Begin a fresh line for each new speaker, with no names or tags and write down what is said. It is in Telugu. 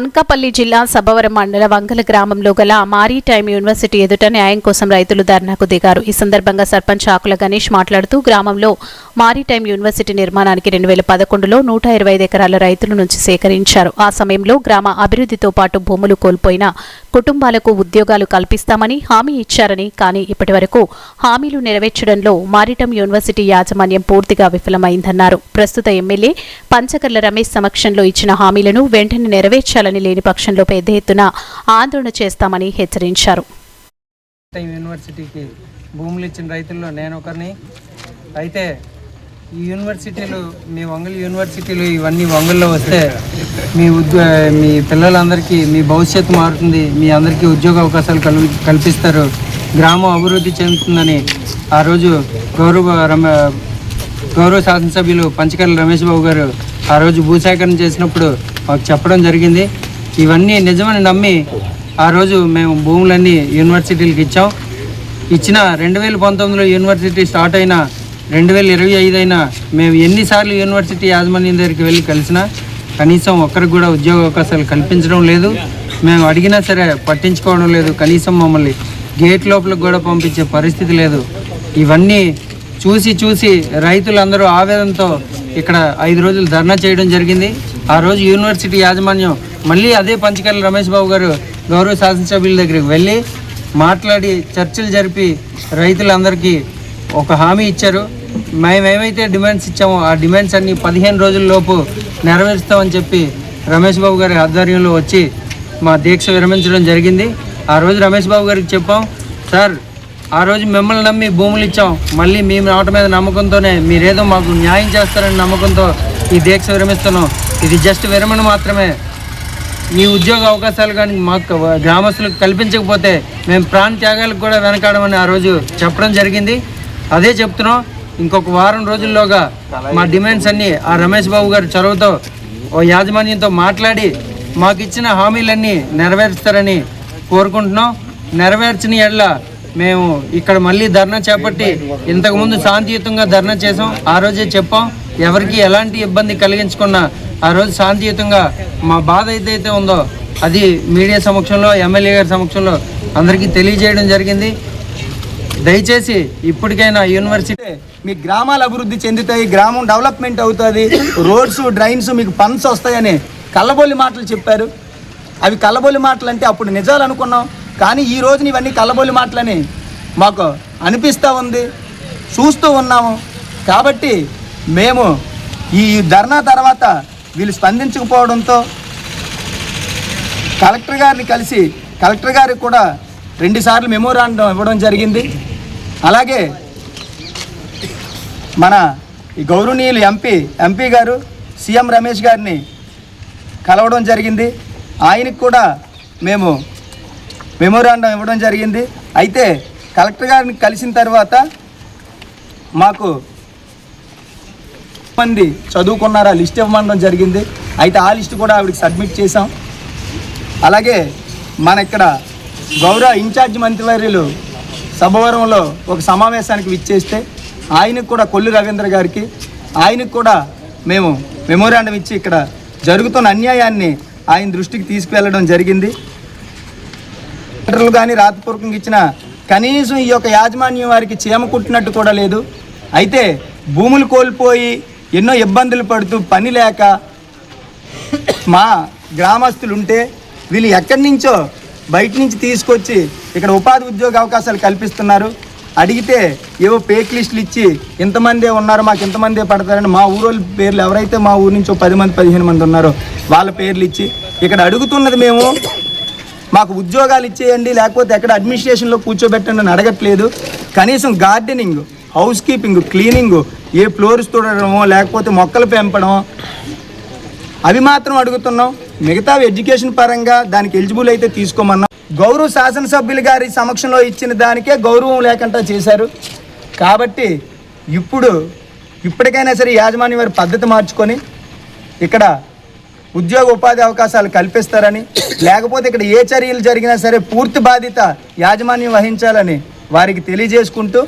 అనకాపల్లి జిల్లా సబ్బవరం మండల వంగల గ్రామంలో గల మారిటైమ్ యూనివర్సిటీ ఎదుట న్యాయం కోసం రైతులు ధర్నాకు దిగారు. ఈ సందర్భంగా సర్పంచ్ ఆకుల గణేష్ మాట్లాడుతూ గ్రామంలో మారిటైమ్ యూనివర్సిటీ నిర్మాణానికి 2011లో 125 ఎకరాల రైతుల నుంచి సేకరించారు. ఆ సమయంలో గ్రామ అభివృద్ధితో పాటు భూములు కోల్పోయిన కుటుంబాలకు ఉద్యోగాలు కల్పిస్తామని హామీ ఇచ్చారని, కానీ ఇప్పటి వరకు హామీలు నెరవేర్చడంలో మారిటైమ్ యూనివర్సిటీ యాజమాన్యం పూర్తిగా విఫలమైందన్నారు. ప్రస్తుత ఎమ్మెల్యే పంచకర్ల రమేష్ సమక్షంలో ఇచ్చిన హామీలను వెంటనే నెరవేర్చాలని, లేని పక్షంలో పెద్ద ఎత్తున ఆందోళన చేస్తామని హెచ్చరించారు.
యూనివర్సిటీకి భూములు ఇచ్చిన రైతుల్లో నేను ఒకరిని. అయితే ఈ యూనివర్సిటీలు, మీ వంగల్ యూనివర్సిటీలు ఇవన్నీ వంగల్లో వస్తే మీ పిల్లలందరికీ మీ భవిష్యత్తు మారుతుంది, మీ అందరికీ ఉద్యోగ అవకాశాలు కల్పిస్తారు, గ్రామం అభివృద్ధి చెందుతుందని ఆ రోజు గౌరవ శాసనసభ్యులు పంచకర్ల రమేష్ బాబు గారు ఆ రోజు భూసేకరణ చేసినప్పుడు మాకు చెప్పడం జరిగింది. ఇవన్నీ నిజమని నమ్మి ఆ రోజు మేము భూములన్నీ యూనివర్సిటీలకు ఇచ్చాం. ఇచ్చిన 2019లో యూనివర్సిటీ స్టార్ట్ అయినా 2025 అయినా మేము ఎన్నిసార్లు యూనివర్సిటీ యాజమాన్యం దగ్గరికి వెళ్ళి కలిసినా కనీసం ఒక్కరికి కూడా ఉద్యోగ అవకాశాలు కల్పించడం లేదు. మేము అడిగినా సరే పట్టించుకోవడం లేదు. కనీసం మమ్మల్ని గేట్ లోపలికి కూడా పంపించే పరిస్థితి లేదు. ఇవన్నీ చూసి రైతులందరూ ఆవేదనతో ఇక్కడ 5 రోజులు ధర్నా చేయడం జరిగింది. ఆ రోజు యూనివర్సిటీ యాజమాన్యం మళ్ళీ అదే పంచకర్ల రమేష్ బాబు గారు గౌరవ శాసనసభ్యుల దగ్గరికి వెళ్ళి మాట్లాడి చర్చలు జరిపి రైతులందరికీ ఒక హామీ ఇచ్చారు. మేమేమైతే డిమాండ్స్ ఇచ్చామో ఆ డిమాండ్స్ అన్ని 15 రోజుల్లోపు నెరవేరుస్తామని చెప్పి రమేష్ బాబు గారి ఆధ్వర్యంలో వచ్చి మా దీక్ష విరమించడం జరిగింది. ఆ రోజు రమేష్ బాబు గారికి చెప్పాం, సార్ ఆ రోజు మిమ్మల్ని నమ్మి భూములు ఇచ్చాం, మళ్ళీ మీ మాట మీద నమ్మకంతోనే మీరేదో మాకు న్యాయం చేస్తారని నమ్మకంతో ఈ దీక్ష విరమిస్తున్నాం. ఇది జస్ట్ విరమణ మాత్రమే. మీ ఉద్యోగ అవకాశాలు కానీ మాకు గ్రామస్తులకు కల్పించకపోతే మేము ప్రాణ త్యాగాలకు కూడా వెనకాడమని ఆ రోజు చెప్పడం జరిగింది. అదే చెప్తున్నాం, ఇంకొక వారం రోజుల్లోగా మా డిమాండ్స్ అన్నీ ఆ రమేష్ బాబు గారి చొరవతో ఓ యాజమాన్యంతో మాట్లాడి మాకు ఇచ్చిన హామీలన్నీ నెరవేరుస్తారని కోరుకుంటున్నాం. నెరవేర్చిన ఎడల మేము ఇక్కడ మళ్ళీ ధర్నా చేపట్టి, ఇంతకుముందు శాంతియుతంగా ధర్నా చేసాం, ఆ రోజే చెప్పాం, ఎవరికి ఎలాంటి ఇబ్బంది కలిగించకుండా ఆ రోజు శాంతియుతంగా మా బాధ ఏదైతే ఉందో అది మీడియా సమక్షంలో, ఎమ్మెల్యే గారి సమక్షంలో అందరికీ తెలియజేయడం జరిగింది. దయచేసి ఇప్పటికైనా యూనివర్సిటీ
మీ గ్రామాలు అభివృద్ధి చెందుతాయి, గ్రామం డెవలప్మెంట్ అవుతుంది, రోడ్స్ డ్రైన్స్ మీకు ఫండ్స్ వస్తాయని కళ్ళబొల్లి మాటలు చెప్పారు. అవి కళ్ళబొల్లి మాటలు అంటే అప్పుడు నిజాలు అనుకున్నాం, కానీ ఈ రోజున ఇవన్నీ కళ్ళబొల్లి మాటలని మాకు అనిపిస్తూ ఉంది, చూస్తూ ఉన్నాము. కాబట్టి మేము ఈ ధర్నా తర్వాత వీళ్ళు స్పందించకపోవడంతో కలెక్టర్ గారిని కలిసి కలెక్టర్ గారికి కూడా 2 సార్లు మెమోరాండం ఇవ్వడం జరిగింది. అలాగే మన ఈ గౌరవనీయులు ఎంపీ గారు సీఎం రమేష్ గారిని కలవడం జరిగింది. ఆయనకు కూడా మేము మెమోరాండం ఇవ్వడం జరిగింది. అయితే కలెక్టర్ గారిని కలిసిన తర్వాత మాకు మంది చదువుకున్నారా లిస్ట్ ఇవ్వమనడం జరిగింది. అయితే ఆ లిస్ట్ కూడా ఆవిడకి సబ్మిట్ చేసాం. అలాగే మన ఇక్కడ గౌరవ ఇన్ఛార్జ్ మంత్రివర్యులు సభవరంలో ఒక సమావేశానికి విచ్చేస్తే ఆయనకు కూడా కొల్లు రవీంద్ర గారికి ఆయనకు కూడా మేము మెమోరాండం ఇచ్చి ఇక్కడ జరుగుతున్న అన్యాయాన్ని ఆయన దృష్టికి తీసుకువెళ్ళడం జరిగింది. లెటర్లు కానీ రాతపూర్వకంగా ఇచ్చిన కనీసం ఈ యొక్క యాజమాన్యం వారికి చీమ కుట్టినట్టు కూడా లేదు. అయితే భూములు కోల్పోయి ఎన్నో ఇబ్బందులు పడుతూ పని లేక మా గ్రామస్తులు ఉంటే వీళ్ళు ఎక్కడి నుంచో బయట నుంచి తీసుకొచ్చి ఇక్కడ ఉపాధి ఉద్యోగ అవకాశాలు కల్పిస్తున్నారు. అడిగితే ఏవో పేక్ లిస్టులు ఇచ్చి ఇంతమందే ఉన్నారు, మాకు ఇంతమందే పడతారని మా ఊరోళ్ళ పేర్లు, ఎవరైతే మా ఊరి నుంచో 10 మంది 15 మంది ఉన్నారో వాళ్ళ పేర్లు ఇచ్చి ఇక్కడ అడుగుతున్నది మేము మాకు ఉద్యోగాలు ఇచ్చేయండి, లేకపోతే ఎక్కడ అడ్మినిస్ట్రేషన్లో కూర్చోబెట్టండి అని అడగట్లేదు. కనీసం గార్డెనింగ్, హౌస్ కీపింగ్, క్లీనింగ్, ఏ ఫ్లోర్స్ తోడడమో లేకపోతే మొక్కలు పెంపడం అవి మాత్రం అడుగుతున్నాం. మిగతా ఎడ్యుకేషన్ పరంగా దానికి ఎలిజిబుల్ అయితే తీసుకోమన్నాం. గౌరవ శాసనసభ్యులు గారి సమక్షంలో ఇచ్చిన దానికే గౌరవం లేకుండా చేశారు. కాబట్టి ఇప్పటికైనా సరే యాజమాన్యం వారి పద్ధతి మార్చుకొని ఇక్కడ ఉద్యోగ ఉపాధి అవకాశాలు కల్పిస్తారని, లేకపోతే ఇక్కడ ఏ చర్యలు జరిగినా సరే పూర్తి బాధ్యత యాజమాన్యం వహించాలని వారికి తెలియజేసుకుంటూ